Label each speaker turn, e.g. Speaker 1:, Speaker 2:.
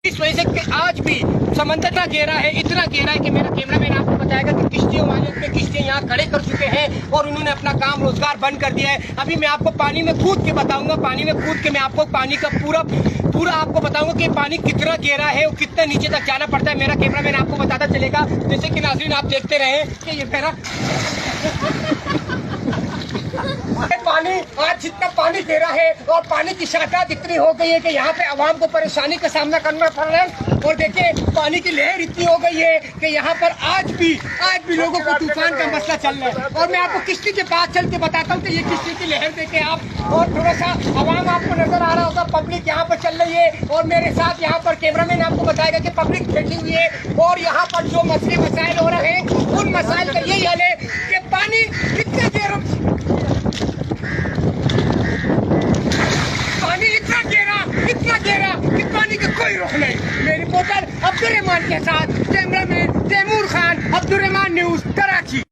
Speaker 1: इस वजह से कि आज भी समंदर इतना गहरा है कि मेरा कैमरामैन आपको बताएगा कि किश्तियों वाले अपने किश्तियाँ यहाँ खड़े कर चुके हैं और उन्होंने अपना काम रोजगार बंद कर दिया है। अभी मैं आपको पानी में कूद के बताऊंगा, पानी में कूद के मैं आपको पानी का पूरा आपको बताऊंगा कि पानी कितना गहरा है और कितने नीचे तक जाना पड़ता है। मेरा कैमरामैन आपको बताता चलेगा। जैसे कि नाज़रीन आप देखते रहे कि ये मेरा पानी आज जितना पानी गहरा है और पानी की शादात इतनी हो गई है कि यहाँ पे आवाम को परेशानी का सामना करना पड़ रहा है। और देखिए पानी की लहर इतनी हो गई है कि यहाँ पर आज भी लोगों को तूफान का मसला चल रहा है। और मैं आपको किश्ती के पास चल के बताता हूँ कि ये किश्ती की लहर देखे आप और थोड़ा सा आवाम आपको नजर आ रहा होगा, पब्लिक यहाँ पर चल रही है और मेरे साथ यहाँ पर कैमरामैन आपको बताएगा कि पब्लिक बैठी हुई है और यहाँ पर जो मसले मसाइल हो रहे हैं उन मसाइल का यही हल है कि पानी कितने देर इतना गहरा कि पानी का कोई रोक नहीं। मेरी रिपोर्टर अब्दुल रहमान के साथ कैमरामैन तैमूर खान, अब्दुल रहमान न्यूज, कराची।